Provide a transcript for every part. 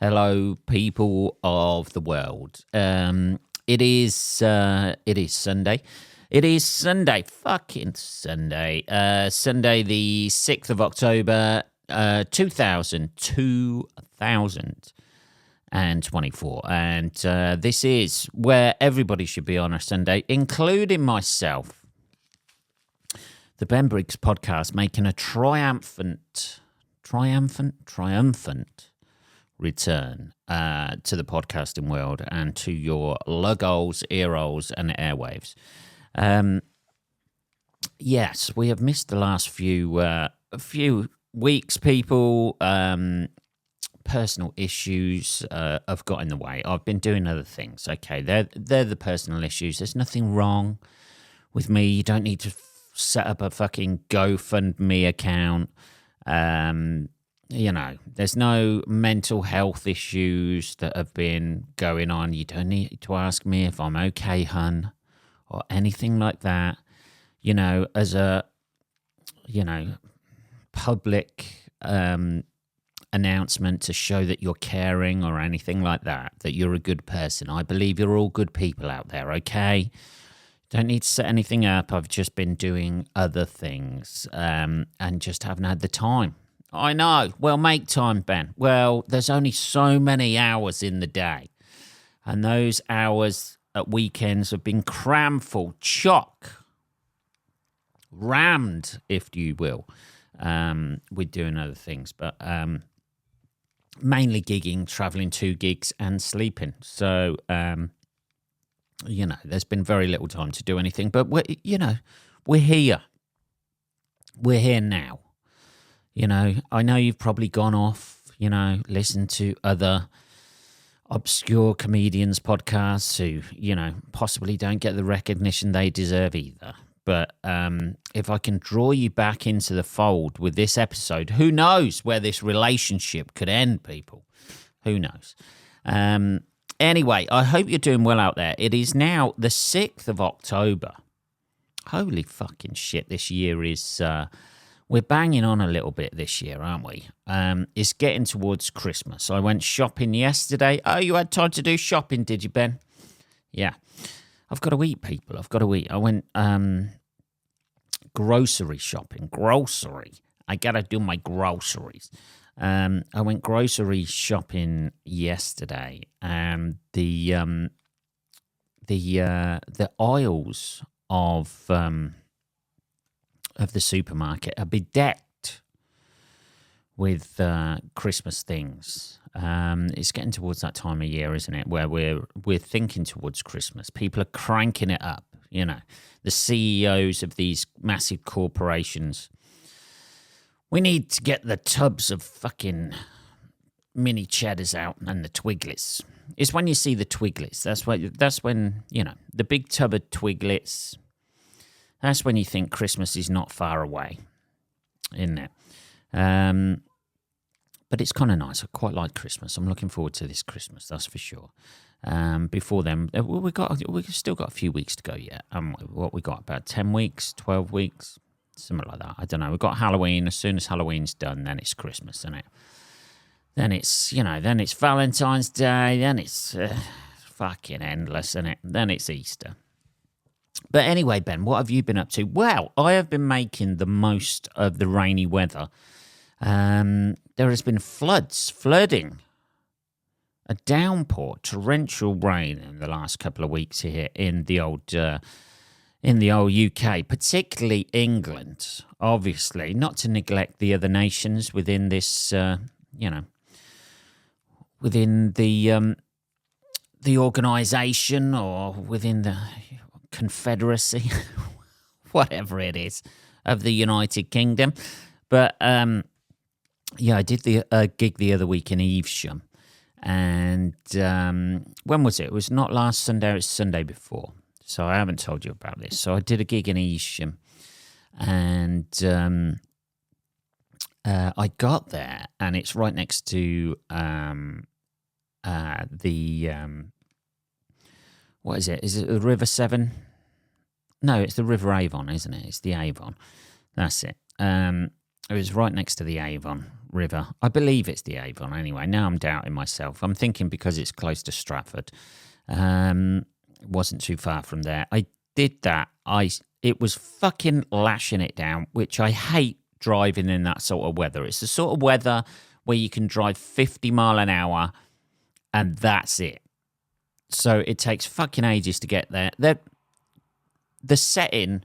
Hello, people of the world. It is Sunday. It is Sunday, fucking Sunday. Sunday, the 6th of October, 2024. And this is where everybody should be on a Sunday, including myself. The Ben Briggs podcast making a triumphant return to the podcasting world and to your lugholes, earholes, and airwaves. Yes, we have missed the last few weeks, people. Personal issues have got in the way. I've been doing other things. Okay, they're the personal issues. There's nothing wrong with me. You don't need to set up a fucking GoFundMe account. There's no mental health issues that have been going on. You don't need to ask me if I'm okay, hun, or anything like that. As a, public announcement to show that you're caring or anything like that you're a good person. I believe you're all good people out there, okay? Don't need to set anything up. I've just been doing other things and just haven't had the time. I know. Well, make time, Ben. Well, there's only so many hours in the day. And those hours at weekends have been crammed full, rammed, if you will, with doing other things. But mainly gigging, traveling to gigs and sleeping. So, there's been very little time to do anything. But, we're here. We're here now. I know you've probably gone off, listened to other obscure comedians' podcasts who, possibly don't get the recognition they deserve either. But if I can draw you back into the fold with this episode, who knows where this relationship could end, people? Who knows? Anyway, I hope you're doing well out there. It is now the 6th of October. Holy fucking shit, this year is... We're banging on a little bit this year, aren't we? It's getting towards Christmas. I went shopping yesterday. Oh, you had time to do shopping, did you, Ben? Yeah. I've got to eat, people. I've got to eat. I went grocery shopping. I got to do my groceries. I went grocery shopping yesterday, and the aisles of the supermarket are bedecked with Christmas things. It's getting towards that time of year, isn't it, where we're thinking towards Christmas. People are cranking it up, the CEOs of these massive corporations. We need to get the tubs of fucking mini cheddars out and the Twiglets. It's when you see the Twiglets. That's when the big tub of Twiglets. That's when you think Christmas is not far away, isn't it? But it's kind of nice. I quite like Christmas. I'm looking forward to this Christmas, that's for sure. Before then, we've still got a few weeks to go yet. What we got, about 10 weeks, 12 weeks, something like that. I don't know. We've got Halloween. As soon as Halloween's done, then it's Christmas, isn't it? Then it's Valentine's Day. Then it's fucking endless, isn't it? Then it's Easter. But anyway, Ben, what have you been up to? Well, I have been making the most of the rainy weather. There has been flooding, a downpour, torrential rain in the last couple of weeks here in the old UK, particularly England. Obviously, not to neglect the other nations within this, within the organisation or within the Confederacy, whatever it is, of the United Kingdom. But I did the gig the other week in Evesham, and when was it? It was not last Sunday, it was Sunday before, so I haven't told you about this. So I did a gig in Evesham, and I got there, and it's right next to what is it? Is it the River Severn? No, it's the River Avon, isn't it? It's the Avon. That's it. It was right next to the Avon River. I believe it's the Avon anyway. Now I'm doubting myself. I'm thinking because it's close to Stratford. It wasn't too far from there. I did that. It was fucking lashing it down, which I hate driving in that sort of weather. It's the sort of weather where you can drive 50 mile an hour and that's it. So it takes fucking ages to get there. The setting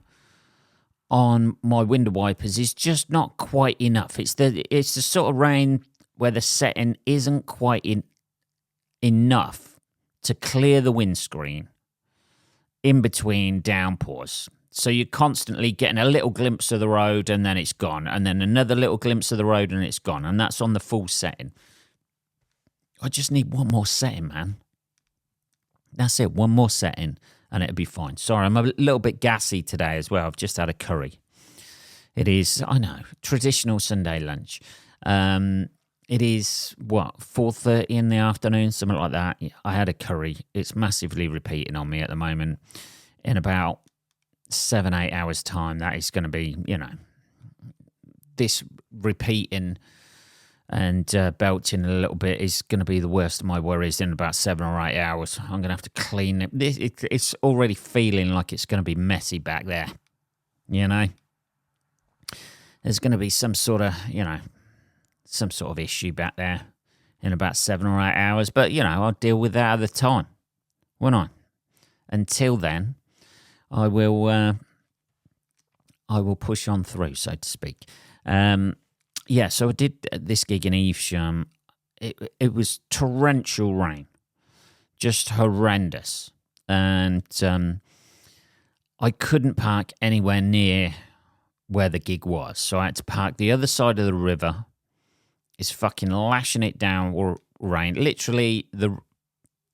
on my window wipers is just not quite enough. It's the sort of rain where the setting isn't quite enough to clear the windscreen in between downpours. So you're constantly getting a little glimpse of the road and then it's gone. And then another little glimpse of the road and it's gone. And that's on the full setting. I just need one more setting, man. That's it. One more setting and it'll be fine. Sorry, I'm a little bit gassy today as well. I've just had a curry. It is, I know, traditional Sunday lunch. It is, 4:30 in the afternoon, something like that. I had a curry. It's massively repeating on me at the moment. In about 7-8 hours' time, that is going to be, this repeating and belching a little bit is going to be the worst of my worries in about 7 or 8 hours. I'm going to have to clean it. It's already feeling like it's going to be messy back there, There's going to be some sort of issue back there in about 7 or 8 hours. But, I'll deal with that at the time, won't I? Until then, I will push on through, so to speak. So I did this gig in Evesham. It was torrential rain, just horrendous. And I couldn't park anywhere near where the gig was. So I had to park the other side of the river. It's fucking lashing it down, rain. Literally, the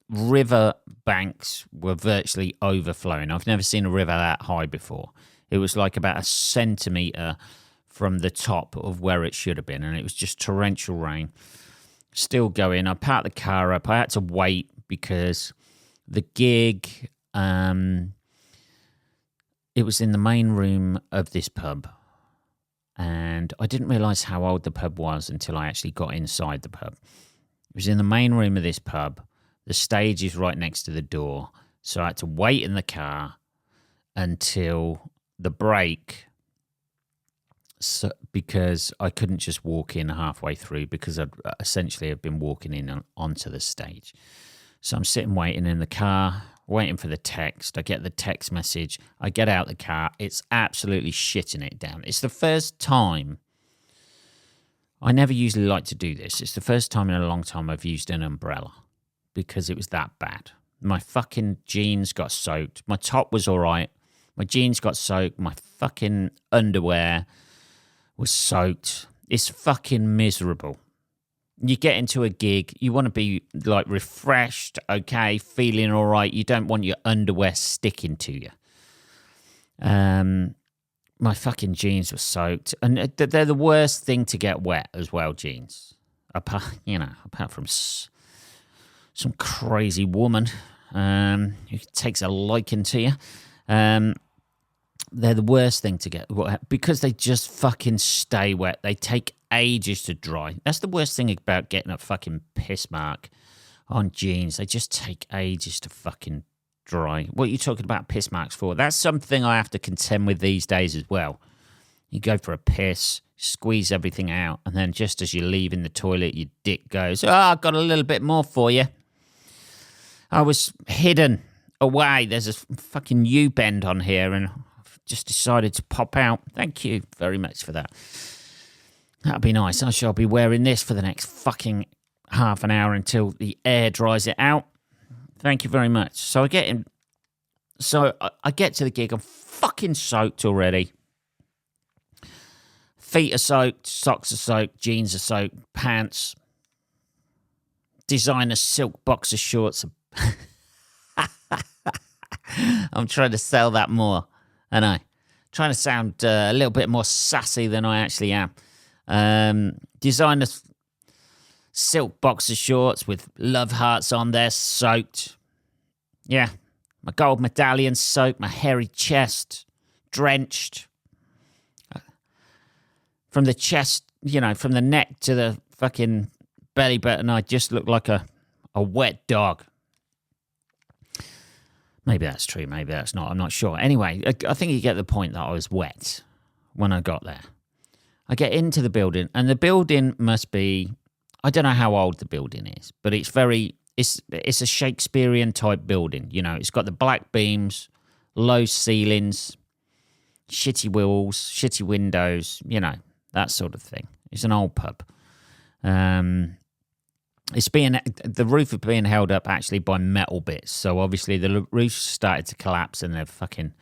river banks were virtually overflowing. I've never seen a river that high before. It was like about a centimetre from the top of where it should have been, and it was just torrential rain. Still going. I parked the car up. I had to wait because the gig, it was in the main room of this pub, and I didn't realise how old the pub was until I actually got inside the pub. It was in the main room of this pub. The stage is right next to the door, so I had to wait in the car until the break, because I couldn't just walk in halfway through because I'd been walking in onto the stage. So I'm sitting waiting in the car, waiting for the text. I get the text message. I get out the car. It's absolutely shitting it down. It's the first time. I never usually like to do this. It's the first time in a long time I've used an umbrella because it was that bad. My fucking jeans got soaked. My top was all right. My jeans got soaked. My fucking underwear was soaked. It's fucking miserable. You get into a gig, you want to be like refreshed, okay, feeling all right. You don't want your underwear sticking to you. My fucking jeans were soaked, and they're the worst thing to get wet as well. Jeans, apart from some crazy woman who takes a liking to you. They're the worst thing to get wet because they just fucking stay wet. They take ages to dry. That's the worst thing about getting a fucking piss mark on jeans. They just take ages to fucking dry. What are you talking about piss marks for? That's something I have to contend with these days as well. You go for a piss, squeeze everything out, and then just as you're leaving the toilet, your dick goes, I've got a little bit more for you. I was hidden away. There's a fucking U-bend on here, and I've just decided to pop out. Thank you very much for that. That'll be nice. I shall be wearing this for the next fucking half an hour until the air dries it out. Thank you very much. So I get in. So I get to the gig. I'm fucking soaked already. Feet are soaked. Socks are soaked. Jeans are soaked. Pants. Designer silk boxer shorts. I'm trying to sell that more, and I'm trying to sound a little bit more sassy than I actually am. Designer silk boxer shorts with love hearts on there, soaked. Yeah, my gold medallion soaked, my hairy chest drenched. from the chest, from the neck to the fucking belly button, I just looked like a wet dog. Maybe that's true, maybe that's not, I'm not sure. Anyway, I think you get the point that I was wet when I got there. I get into the building, and the building must be, I don't know how old the building is, but it's a Shakespearean type building. It's got the black beams, low ceilings, shitty walls, shitty windows, that sort of thing. It's an old pub. The roof is being held up actually by metal bits. So obviously the roof started to collapse, and they've fucking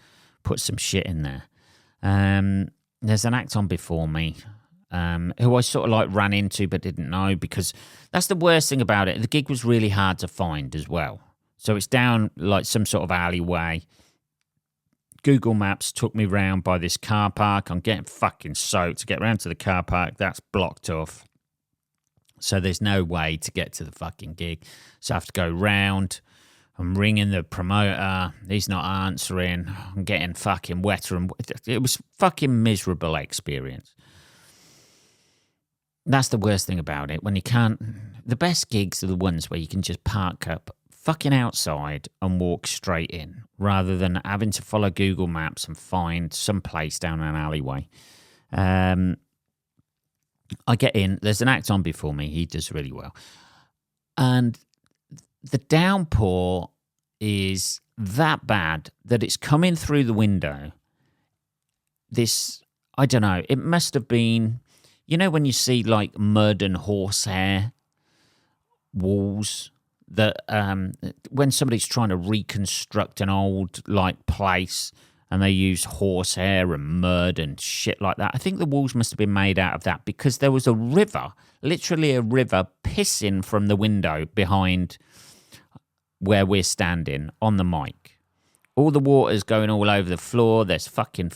put some shit in there. There's an act on before me, who I sort of like ran into but didn't know, because that's the worst thing about it. The gig was really hard to find as well. So it's down like some sort of alleyway. Google Maps took me round by this car park. I'm getting fucking soaked to get round to the car park. That's blocked off. So there's no way to get to the fucking gig. So I have to go round. I'm ringing the promoter. He's not answering. I'm getting fucking wetter. And it was fucking miserable experience. That's the worst thing about it. When you can't... The best gigs are the ones where you can just park up fucking outside and walk straight in, rather than having to follow Google Maps and find some place down an alleyway. I get in. There's an act on before me. He does really well. And the downpour is that bad that it's coming through the window. I don't know, it must have been, when you see like mud and horsehair walls, that when somebody's trying to reconstruct an old like place, and they use horsehair and mud and shit like that. I think the walls must have been made out of that, because there was a river, literally a river, pissing from the window behind where we're standing on the mic. All the water's going all over the floor. There's fucking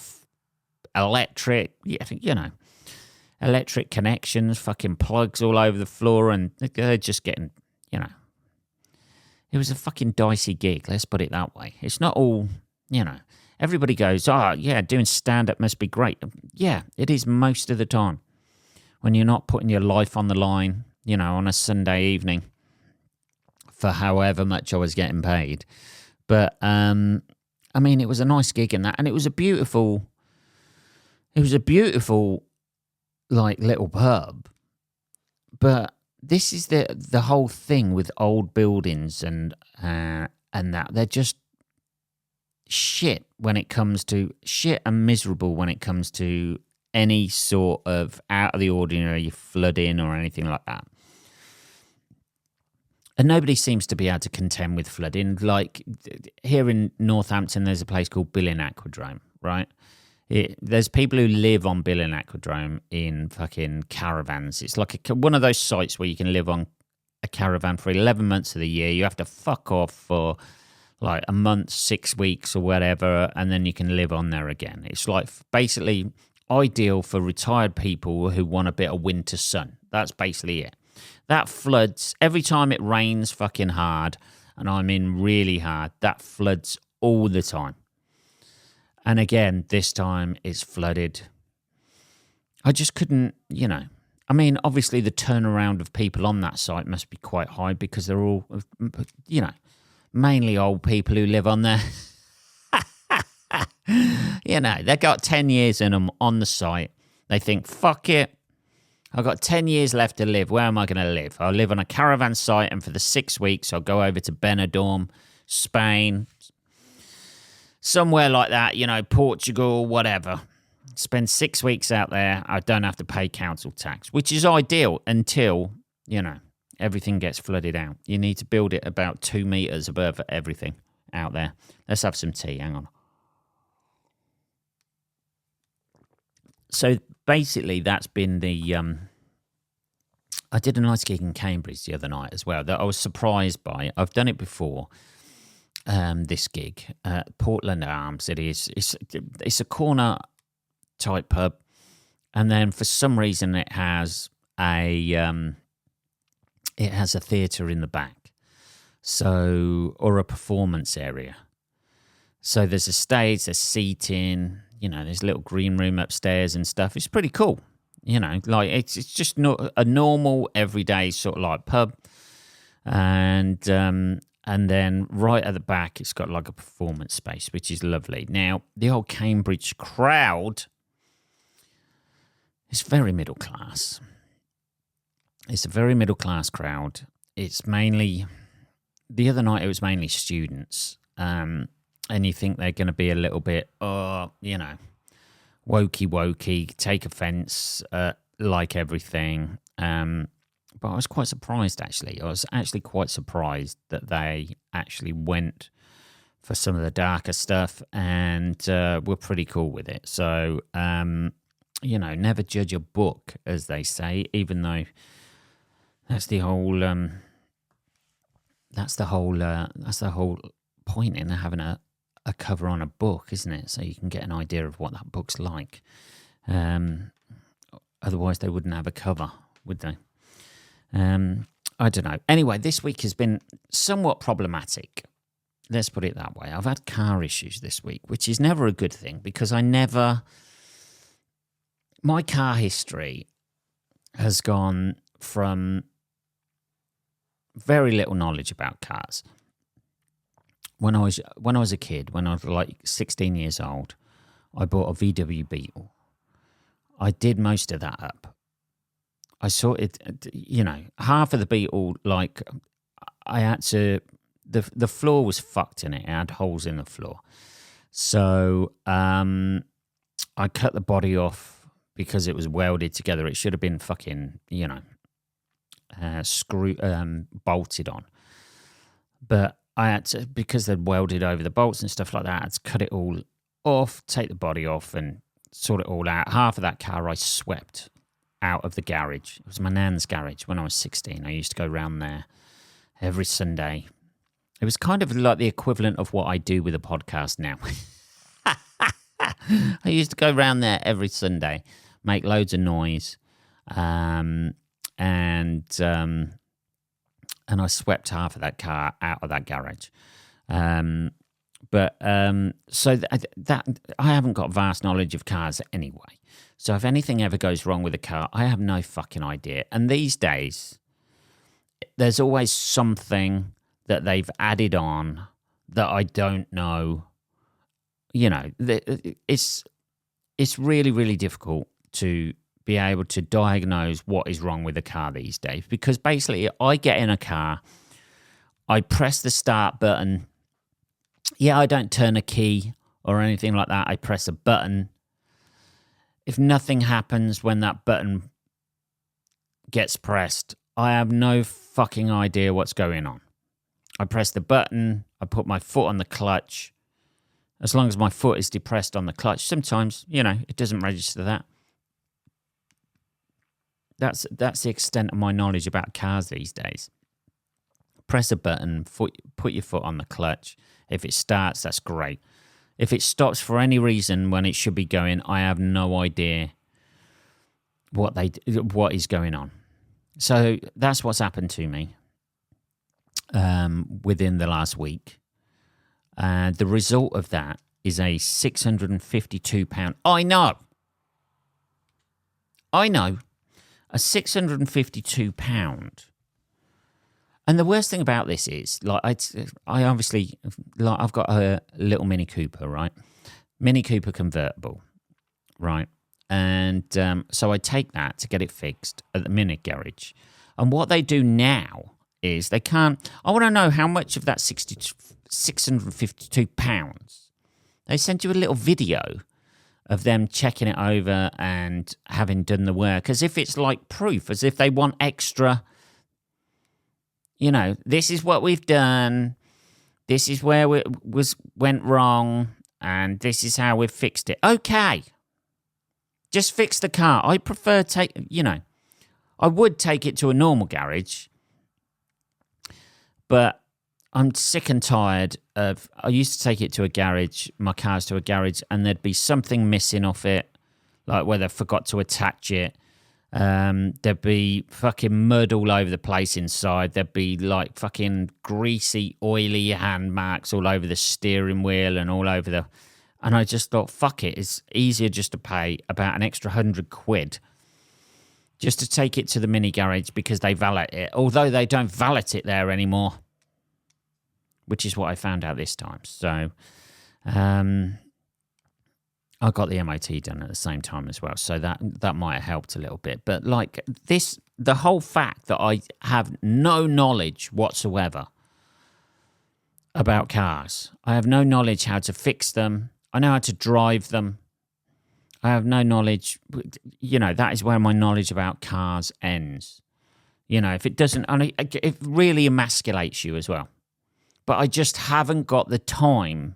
electric connections, fucking plugs all over the floor, and they're just getting, It was a fucking dicey gig, let's put it that way. It's not all, Everybody goes, oh, yeah, doing stand-up must be great. Yeah, it is most of the time. When you're not putting your life on the line, on a Sunday evening for however much I was getting paid. But, it was a nice gig in that. And it was a beautiful, like, little pub. But this is the whole thing with old buildings and that. They're just shit and miserable when it comes to any sort of out of the ordinary flooding or anything like that. And nobody seems to be able to contend with flooding. Like here in Northampton, there's a place called Billing Aquadrome, right? There's people who live on Billing Aquadrome in fucking caravans. It's like one of those sites where you can live on a caravan for 11 months of the year. You have to fuck off for like a month, 6 weeks or whatever, and then you can live on there again. It's like basically ideal for retired people who want a bit of winter sun. That's basically it. That floods every time it rains fucking hard, and I mean really hard. That floods all the time. And again, this time it's flooded. I just couldn't, obviously the turnaround of people on that site must be quite high, because they're all, mainly old people who live on there. They got 10 years in them on the site. They think, fuck it. I've got 10 years left to live. Where am I going to live? I'll live on a caravan site, and for the 6 weeks, I'll go over to Benidorm, Spain, somewhere like that, Portugal, whatever. Spend 6 weeks out there. I don't have to pay council tax, which is ideal until, everything gets flooded out. You need to build it about 2 meters above everything out there. Let's have some tea. Hang on. So basically, that's been the... I did a nice gig in Cambridge the other night as well that I was surprised by. I've done it before, this gig. Portland Arms, it is. It's a corner type pub. And then for some reason it has a theatre in the back. Or a performance area. So there's a stage, there's seating, there's a little green room upstairs and stuff. It's pretty cool. Like it's just not a normal everyday sort of like pub, and then right at the back it's got like a performance space, which is lovely. Now the old Cambridge crowd is very middle class. It's a very middle class crowd. It's mainly, the other night it was mainly students, and you think they're going to be a little bit, wokey, take offence, like everything. But I was quite surprised, actually. I was actually quite surprised that they actually went for some of the darker stuff and were pretty cool with it. So, never judge a book, as they say, even though that's the whole point in having a cover on a book, isn't it? So you can get an idea of what that book's like. Otherwise, they wouldn't have a cover, would they? I don't know. Anyway, this week has been somewhat problematic. Let's put it that way. I've had car issues this week, which is never a good thing because my car history has gone from very little knowledge about cars. When I was a kid, when I was like 16 years old, I bought a VW Beetle. I did most of that up. I saw it, half of the Beetle, like I had to, the floor was fucked in it. It had holes in the floor. So I cut the body off because it was welded together. It should have been fucking, bolted on. But I had to, because they'd welded over the bolts and stuff like that, I had to cut it all off, take the body off and sort it all out. Half of that car I swept out of the garage. It was my nan's garage when I was 16. I used to go round there every Sunday. It was kind of like the equivalent of what I do with a podcast now. I used to go round there every Sunday, make loads of noise, and I swept half of that car out of that garage. So that I haven't got vast knowledge of cars anyway. So if anything ever goes wrong with a car, I have no fucking idea. And these days, there's always something that they've added on that I don't know. It's really, really difficult to be able to diagnose what is wrong with a car these days, because basically I get in a car, I press the start button. Yeah, I don't turn a key or anything like that. I press a button. If nothing happens when that button gets pressed, I have no fucking idea what's going on. I press the button, I put my foot on the clutch. As long as my foot is depressed on the clutch, sometimes, it doesn't register that. That's the extent of my knowledge about cars these days. Press a button, put your foot on the clutch. If it starts, that's great. If it stops for any reason when it should be going, I have no idea what is going on. So that's what's happened to me within the last week. The result of that is a £652. I know. A £652. And the worst thing about this is, like, I obviously, like, I've got a little Mini Cooper, right? Mini Cooper convertible, right? And so I take that to get it fixed at the Mini garage. And what they do now is I want to know how much of that £652, they send you a little video of them checking it over and having done the work, as if it's like proof, as if they want extra, this is what we've done, this is where went wrong, and this is how we've fixed it. Okay, just fix the car. I prefer I would take it to a normal garage, but I'm sick and tired of, I used to take it to a garage, my cars to a garage, and there'd be something missing off it, like where they forgot to attach it. There'd be fucking mud all over the place inside. There'd be like fucking greasy, oily hand marks all over the steering wheel and all over and I just thought, fuck it, it's easier just to pay about an extra £100 just to take it to the mini garage because they valet it, although they don't valet it there anymore, which is what I found out this time. So I got the MOT done at the same time as well, so that might have helped a little bit. But like this, the whole fact that I have no knowledge whatsoever about cars. I have no knowledge how to fix them. I know how to drive them. I have no knowledge, that is where my knowledge about cars ends. If it doesn't, it really emasculates you as well. But I just haven't got the time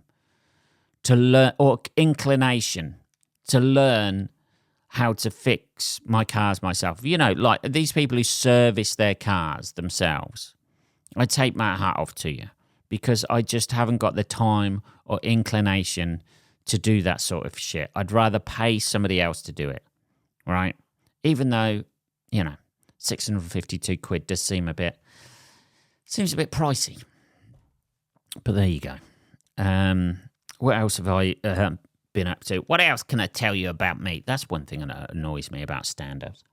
to learn, or inclination to learn how to fix my cars myself. Like these people who service their cars themselves. I take my hat off to you because I just haven't got the time or inclination to do that sort of shit. I'd rather pay somebody else to do it, right? Even though, 652 quid does seems a bit pricey. But there you go. What else have I been up to? What else can I tell you about me? That's one thing that annoys me about stand-ups.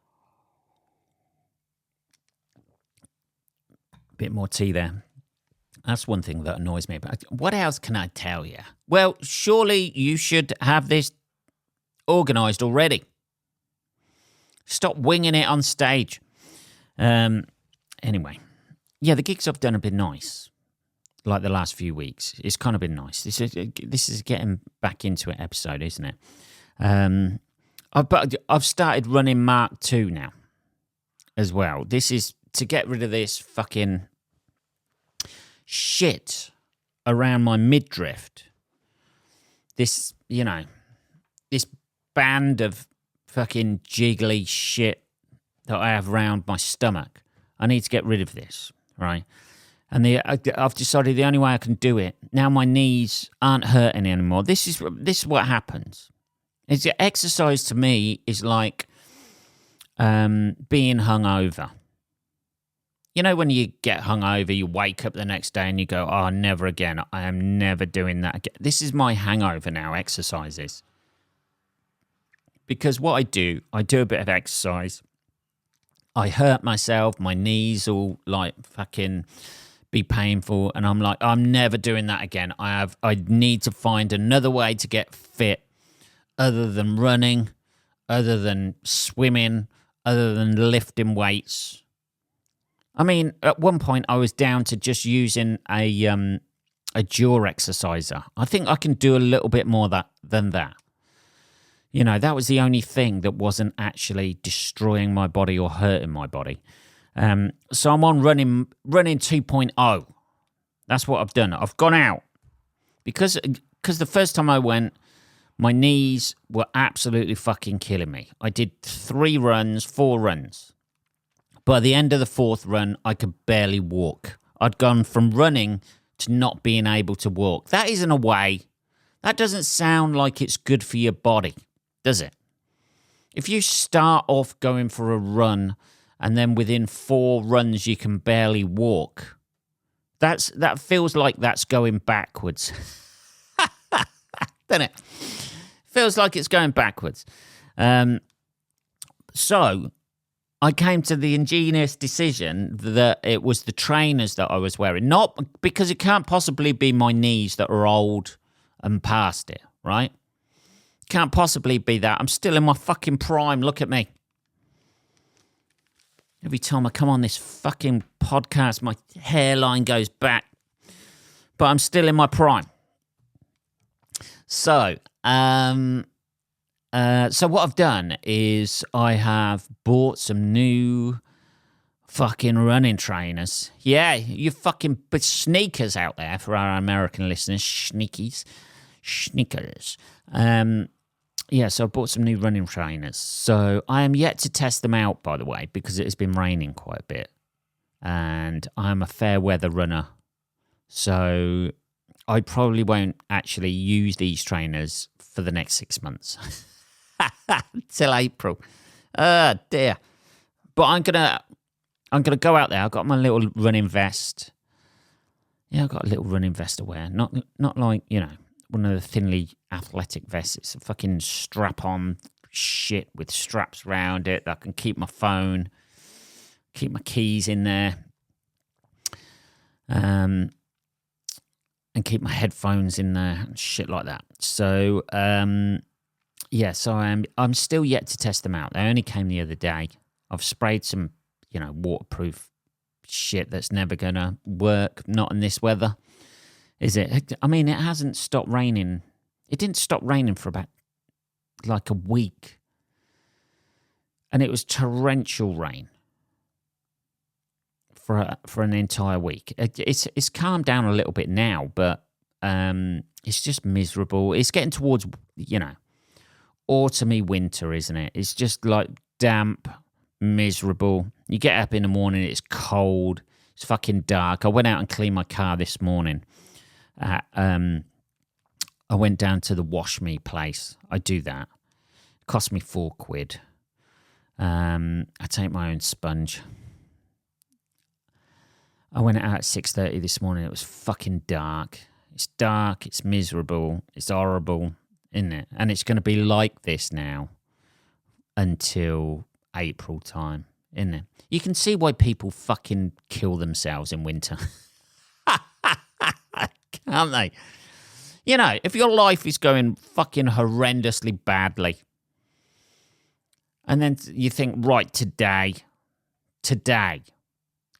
Bit more tea there. That's one thing that annoys me about. What else can I tell you? Well, surely you should have this organised already. Stop winging it on stage. Anyway, yeah, the gigs I've done have been nice. Like the last few weeks, it's kind of been nice. This is getting back into an episode, isn't it? But I've started running Mark II now, as well. This is to get rid of this fucking shit around my midriff. This, this band of fucking jiggly shit that I have around my stomach. I need to get rid of this, right? And I've decided the only way I can do it, now my knees aren't hurting anymore. This is what happens. Exercise to me is like being hungover. When you get hungover, you wake up the next day and you go, oh, never again. I am never doing that again. This is my hangover now, exercises. Because what I do a bit of exercise. I hurt myself. My knees all like fucking be painful. And I'm like, I'm never doing that again. I need to find another way to get fit other than running, other than swimming, other than lifting weights. I mean, at one point I was down to just using a jaw exerciser. I think I can do a little bit more than that. That was the only thing that wasn't actually destroying my body or hurting my body. So I'm on running 2.0. That's what I've done. I've gone out because the first time I went, my knees were absolutely fucking killing me. I did 4 runs. By the end of the 4th run, I could barely walk. I'd gone from running to not being able to walk. That isn't a way. That doesn't sound like it's good for your body, does it? If you start off going for a run and then within 4 runs you can barely walk, that feels like that's going backwards. Doesn't it? Feels like it's going backwards. So I came to the ingenious decision that it was the trainers that I was wearing. Not because it can't possibly be my knees that are old and past it, right? Can't possibly be that. I'm still in my fucking prime. Look at me. Every time I come on this fucking podcast, my hairline goes back. But I'm still in my prime. So what I've done is I have bought some new fucking running trainers. Yeah, you fucking sneakers out there for our American listeners. Sneakers. Yeah, so I bought some new running trainers. So I am yet to test them out, by the way, because it has been raining quite a bit. And I'm a fair weather runner. So I probably won't actually use these trainers for the next 6 months. Till April. Dear. But I'm gonna go out there. I've got my little running vest. Yeah, I've got a little running vest to wear. Not like, one of the thinly athletic vests. It's a fucking strap-on shit with straps around it that I can keep my phone, keep my keys in there, and keep my headphones in there and shit like that. So, so I'm still yet to test them out. They only came the other day. I've sprayed some, waterproof shit that's never going to work, not in this weather. Is it? I mean, it hasn't stopped raining. It didn't stop raining for about like a week. And it was torrential rain for an entire week. It's calmed down a little bit now, but it's just miserable. It's getting towards, autumny winter, isn't it? It's just like damp, miserable. You get up in the morning, it's cold, it's fucking dark. I went out and cleaned my car this morning. I went down to the Wash Me place. I do that. It cost me £4. I take my own sponge. I went out at 6:30 this morning. It was fucking dark. It's dark. It's miserable. It's horrible, isn't it? And it's going to be like this now until April time, isn't it? You can see why people fucking kill themselves in winter. Can't they? If your life is going fucking horrendously badly, and then you think, right, today,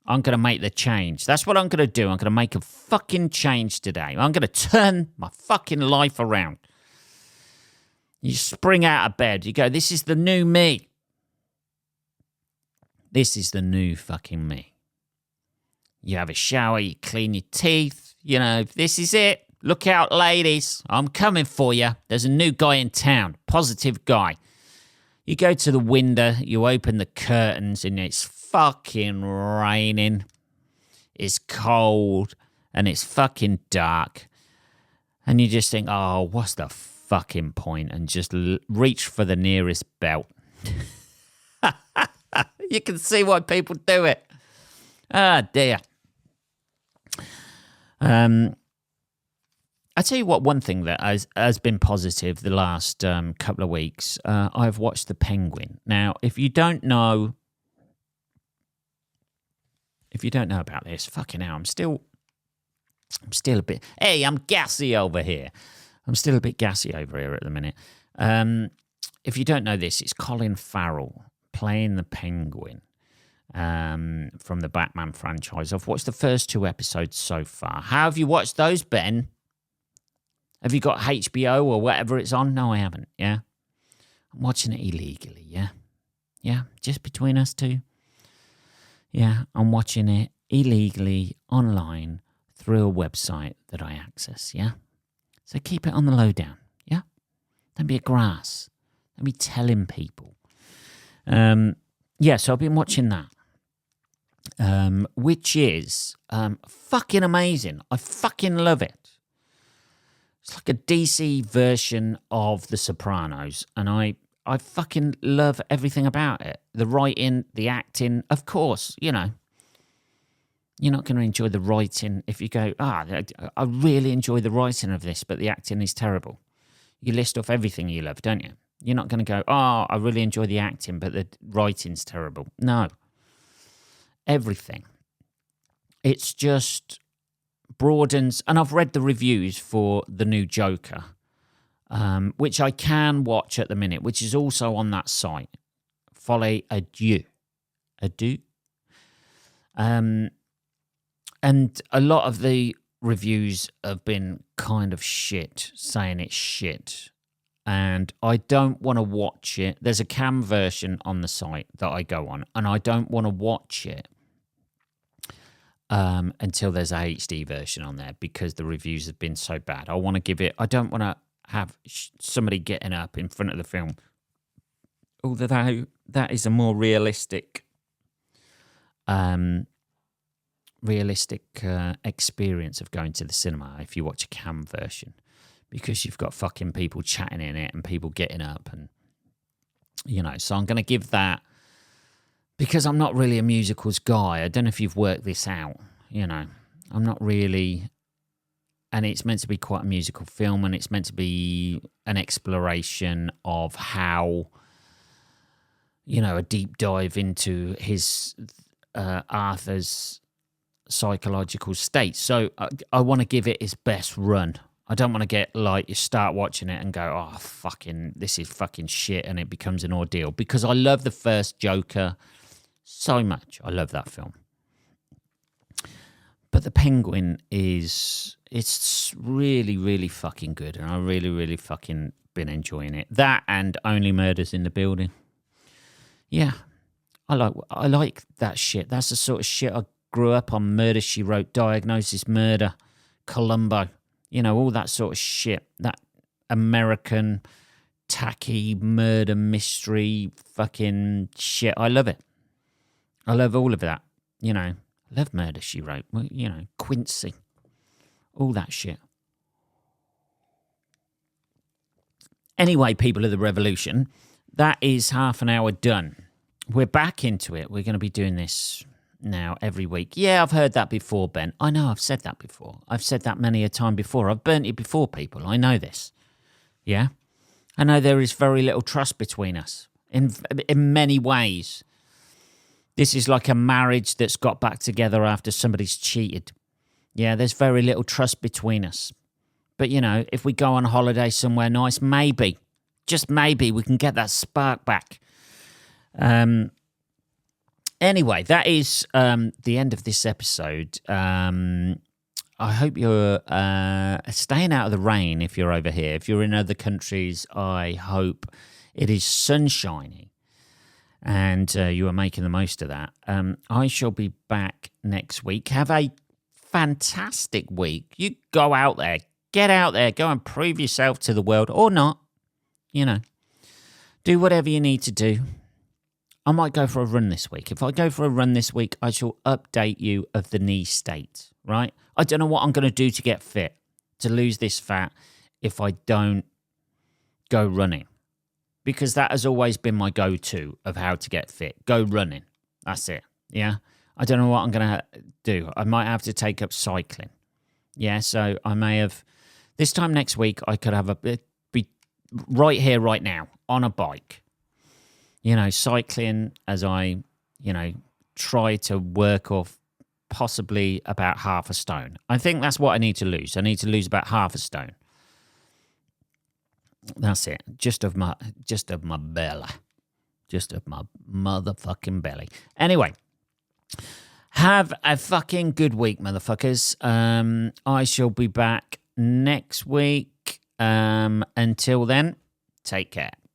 I'm going to make the change. That's what I'm going to do. I'm going to make a fucking change today. I'm going to turn my fucking life around. You spring out of bed. You go, this is the new me. This is the new fucking me. You have a shower. You clean your teeth. This is it. Look out, ladies. I'm coming for you. There's a new guy in town. Positive guy. You go to the window. You open the curtains and it's fucking raining. It's cold and it's fucking dark. And you just think, oh, what's the fucking point? And just reach for the nearest belt. You can see why people do it. Ah, dear. I tell you what, one thing that has been positive the last couple of weeks, I've watched The Penguin. Now, if you don't know about this, fucking hell, I'm still a bit. Hey, I'm gassy over here. I'm still a bit gassy over here at the minute. If you don't know this, it's Colin Farrell playing the Penguin from the Batman franchise. I've watched the first 2 episodes so far. How have you watched those, Ben? Have you got HBO or whatever it's on? No, I haven't, yeah? I'm watching it illegally, yeah? Yeah, just between us two. Yeah, I'm watching it illegally online through a website that I access, yeah? So keep it on the lowdown, yeah? Don't be a grass. Don't be telling people. So I've been watching that, which is fucking amazing. I fucking love it. It's like a DC version of The Sopranos, and I fucking love everything about it. The writing, the acting, of course, you're not going to enjoy the writing if you go, I really enjoy the writing of this, but the acting is terrible. You list off everything you love, don't you? You're not going to go, I really enjoy the acting, but the writing's terrible. No. Everything. It's just broadens, and I've read the reviews for the new Joker, which I can watch at the minute, which is also on that site. Folie Adieu. And a lot of the reviews have been kind of shit, saying it's shit. And I don't want to watch it. There's a cam version on the site that I go on, and I don't want to watch it until there's a HD version on there because the reviews have been so bad. I don't want to have somebody getting up in front of the film. Although that is a more realistic experience of going to the cinema if you watch a cam version, because you've got fucking people chatting in it and people getting up and, so I'm going to give that, because I'm not really a musicals guy. I don't know if you've worked this out, I'm not really, and it's meant to be quite a musical film, and it's meant to be an exploration of how a deep dive into his Arthur's psychological state. So I want to give it its best run. I don't want to get you start watching it and go, oh, fucking, this is fucking shit, and it becomes an ordeal. Because I love the first Joker so much. I love that film. But The Penguin it's really, really fucking good, and I really, really fucking been enjoying it. That and Only Murders in the Building. Yeah, I like that shit. That's the sort of shit I grew up on. Murder, She Wrote, Diagnosis Murder, Columbo. All that sort of shit. That American tacky murder mystery fucking shit. I love it. I love all of that. I love Murder, She Wrote. Quincy. All that shit. Anyway, people of the revolution, that is half an hour done. We're back into it. We're going to be doing this now every week. Yeah, I've heard that before, Ben. I know I've said that before. I've said that many a time before. I've burnt it before, people. I know this. Yeah? I know there is very little trust between us in many ways. This is like a marriage that's got back together after somebody's cheated. Yeah, there's very little trust between us. But, if we go on holiday somewhere nice, maybe, just maybe, we can get that spark back. Anyway, that is the end of this episode. I hope you're staying out of the rain if you're over here. If you're in other countries, I hope it is sunshiny and you are making the most of that. I shall be back next week. Have a fantastic week. You go out there. Get out there. Go and prove yourself to the world or not. Do whatever you need to do. I might go for a run this week. If I go for a run this week, I shall update you of the knee state, right? I don't know what I'm going to do to get fit, to lose this fat, if I don't go running. Because that has always been my go-to of how to get fit. Go running. That's it, yeah? I don't know what I'm going to do. I might have to take up cycling. Yeah, so I may have... This time next week, I could have be right here, right now, on a bike. Cycling as I, try to work off possibly about half a stone. I think that's what I need to lose. I need to lose about half a stone. That's it. Just of my belly. Just of my motherfucking belly. Anyway, have a fucking good week, motherfuckers. I shall be back next week. Until then, take care.